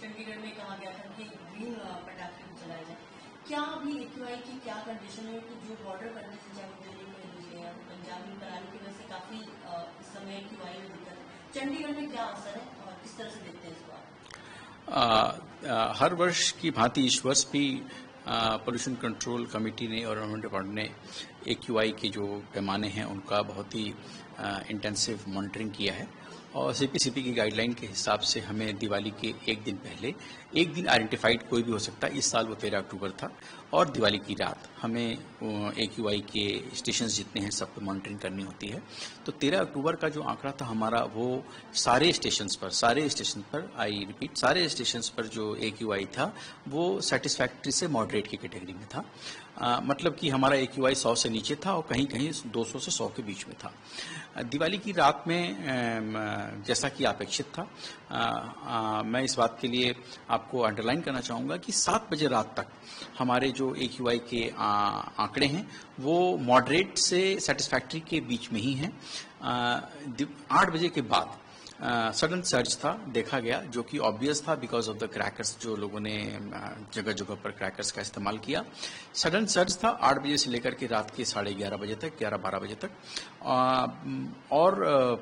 चंडीगढ़ में कहा गया था कि ग्रीन पटाखे चलाए जाए। क्या अभी एक्यूआई की क्या कंडीशन है कि जो बॉर्डर करने से चाहे दिल्ली में दूसरे या पंजाब में कराने की वजह से काफी इस समय एक्यूआई में दिक्कत है, चंडीगढ़ में क्या असर है और किस तरह से देखते हैं इसको आप? हर वर्ष की भांति इस वर्ष भी पोल्यूशन कंट्रोल कमेटी ने और एनवायरमेंट डिपार्टमेंट ने एक्यूआई के जो पैमाने हैं उनका बहुत ही इंटेंसिव मॉनिटरिंग किया है और सीपीसीपी की गाइडलाइन के हिसाब से हमें दिवाली के एक दिन पहले एक दिन आइडेंटिफाइड कोई भी हो सकता है। इस साल वो 13 अक्टूबर था और दिवाली की रात हमें एक्यूआई के स्टेशन जितने हैं सब पे मॉनिटरिंग करनी होती है। तो 13 अक्टूबर का जो आंकड़ा था हमारा वो सारे स्टेशन पर आई रिपीट सारे स्टेशन पर जो एक्यूआई था वो सेटिस्फैक्ट्री से मॉडरेट की कैटेगरी में था। मतलब कि हमारा एक्यूआई 100 से नीचे था और कहीं कहीं 200 से 100 के बीच में था। दिवाली की रात में जैसा कि अपेक्षित था, मैं इस बात के लिए आपको अंडरलाइन करना चाहूँगा कि 7 बजे रात तक हमारे जो एक्यूआई के आंकड़े हैं वो मॉडरेट से सेटिस्फैक्ट्री के बीच में ही हैं। 8 बजे के बाद सडन सर्च था देखा गया, जो कि ऑब्वियस था बिकॉज ऑफ द क्रैकर्स, जो लोगों ने जगह जगह पर क्रैकर्स का इस्तेमाल किया। सडन सर्च था 8 बजे से लेकर के रात के 11:30 बजे तक, 11-12 बजे तक। और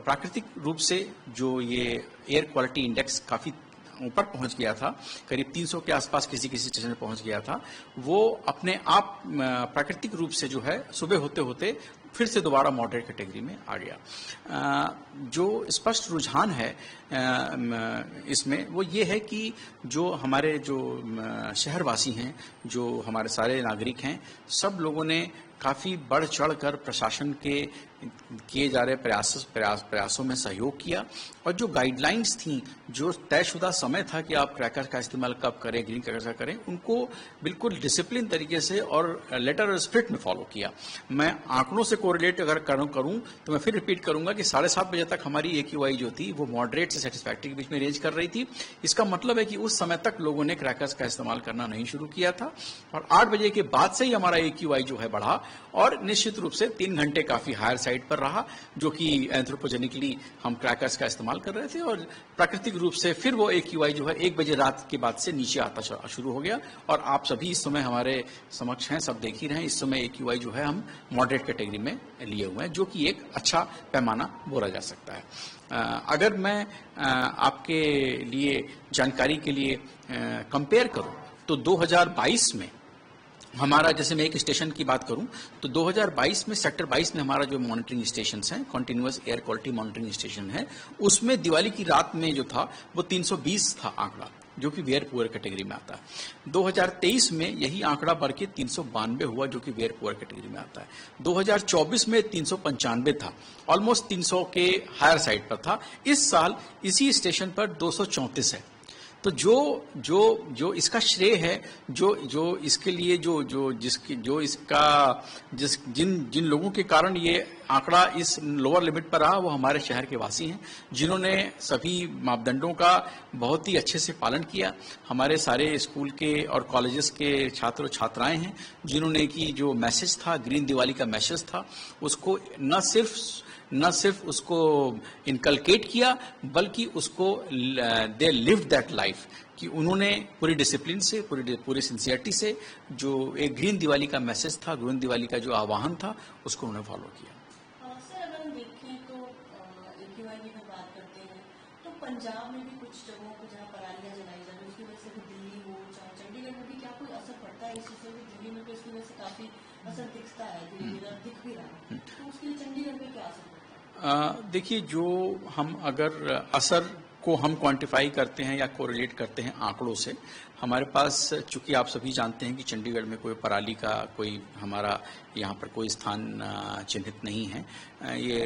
प्राकृतिक रूप से जो ये एयर क्वालिटी इंडेक्स काफ़ी ऊपर पहुंच गया था, करीब 300 के आसपास किसी स्टेशन में पहुंच गया था। वो अपने आप प्राकृतिक रूप से जो है सुबह होते होते फिर से दोबारा मॉडरेट कैटेगरी में आ गया। जो स्पष्ट रुझान है इसमें वो ये है कि जो हमारे जो शहरवासी हैं, जो हमारे सारे नागरिक हैं, सब लोगों ने काफ़ी बढ़ चढ़ कर प्रशासन के किए जा रहे प्रयासों में सहयोग किया और जो गाइडलाइंस थी, जो तयशुदा समय था कि आप क्रैकर का इस्तेमाल कब करें, ग्रीन क्रैकर का करें, उनको बिल्कुल डिसिप्लिन तरीके से और लेटर और स्पिरिट में फॉलो किया। मैं आंकड़ों से कोरिलेट अगर करूं तो मैं फिर रिपीट करूंगा कि 7:30 बजे तक हमारी एक्यूआई जो थी वो मॉडरेट से सेटिस्फैक्ट्री के बीच में रेंज कर रही थी। इसका मतलब है कि उस समय तक लोगों ने क्रैकर्स का इस्तेमाल करना नहीं शुरू किया था और 8 बजे के बाद से ही हमारा एक्यूआई जो है बढ़ा और निश्चित रूप से 3 घंटे काफी हायर साइड पर रहा, जो कि एंथ्रोपोजेनिकली हम क्रैकर्स का इस्तेमाल कर रहे थे और प्राकृतिक रूप से फिर वो एक्यूआई जो है 1 बजे रात के बाद से नीचे आता शुरू हो गया। और आप सभी इस समय हमारे समक्ष हैं, सब देख ही रहे हैं, इस समय एक्यूआई जो है हम मॉडरेट कैटेगरी में लिए हुए हैं, जो कि एक अच्छा पैमाना बोला जा सकता है। अगर मैं आपके लिए जानकारी के लिए कंपेयर करूं तो 2022 में हमारा, जैसे मैं एक स्टेशन की बात करूं तो 2022 में सेक्टर 22 में हमारा जो मॉनिटरिंग स्टेशन हैं, continuous air quality monitoring station है, उसमें दिवाली की रात में जो था वो 320 था आंकड़ा, जो कि वेयर पुअर कैटेगरी में आता है। 2023 में यही आंकड़ा बढ़ के 392 हुआ, जो कि वेयर पुअर कैटेगरी में आता है। 2024 में 395 था, ऑलमोस्ट 300 के हायर साइड पर था। इस साल इसी स्टेशन पर 234 है। तो जो इसका श्रेय है, जो इसके लिए जिन लोगों के कारण ये आंकड़ा इस लोअर लिमिट पर रहा, वो हमारे शहर के वासी हैं, जिन्होंने सभी मापदंडों का बहुत ही अच्छे से पालन किया। हमारे सारे स्कूल के और कॉलेजेस के छात्र और छात्राएं हैं, जिन्होंने कि जो मैसेज था, ग्रीन दिवाली का मैसेज था, उसको न सिर्फ उसको इनकलकेट किया, बल्कि उसको दे लिव दैट लाइफ, कि उन्होंने पूरी डिसिप्लिन से, पूरी सिंसियरिटी से जो एक ग्रीन दिवाली का मैसेज था, ग्रीन दिवाली का जो आह्वान था, उसको उन्होंने फॉलो किया। सर, अगर हम देखें तो एक्यूआई की बात करते हैं तो पंजाब में भी कुछ जगहों पर जहाँ परालियाँ जलाई जा रही है, उसकी वजह से दिल्ली हो चाहे चंडीगढ़ में भी क्या कोई असर पड़ता है इस चीज़ से? दिल्ली में तो इसकी वजह से काफी असर दिखता है, दिख भी रहा है, तो उसके लिए चंडीगढ़ में क्या असर पड़ता है? देखिए, जो हम अगर असर को हम क्वांटिफाई करते हैं या कोरिलेट करते हैं आंकड़ों से, हमारे पास, चूंकि आप सभी जानते हैं कि चंडीगढ़ में कोई पराली का कोई हमारा यहाँ पर कोई स्थान चिन्हित नहीं है। ये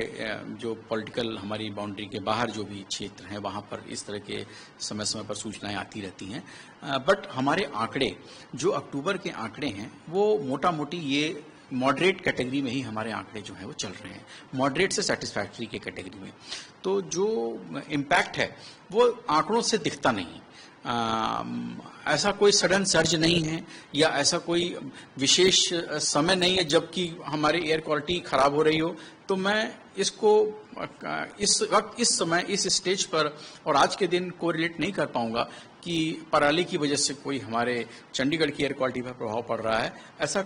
जो पॉलिटिकल हमारी बाउंड्री के बाहर जो भी क्षेत्र हैं वहाँ पर इस तरह के समय समय पर सूचनाएं आती रहती हैं। बट हमारे आंकड़े, जो अक्टूबर के आंकड़े हैं, वो मोटा मोटी ये मॉडरेट कैटेगरी में ही हमारे आंकड़े जो हैं वो चल रहे हैं, मॉडरेट से सेटिस्फैक्ट्री के कैटेगरी में। तो जो इम्पैक्ट है वो आंकड़ों से दिखता नहीं। ऐसा कोई सडन सर्ज नहीं है या ऐसा कोई विशेष समय नहीं है जबकि हमारी एयर क्वालिटी खराब हो रही हो। तो मैं इसको इस वक्त, इस समय, इस स्टेज पर और आज के दिन कोरिलेट नहीं कर पाऊंगा कि पराली की वजह से कोई हमारे चंडीगढ़ की एयर क्वालिटी पर प्रभाव पड़ रहा है। ऐसा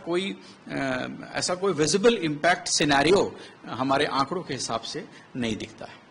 कोई विजिबल इम्पैक्ट सिनेरियो हमारे आंकड़ों के हिसाब से नहीं दिखता है।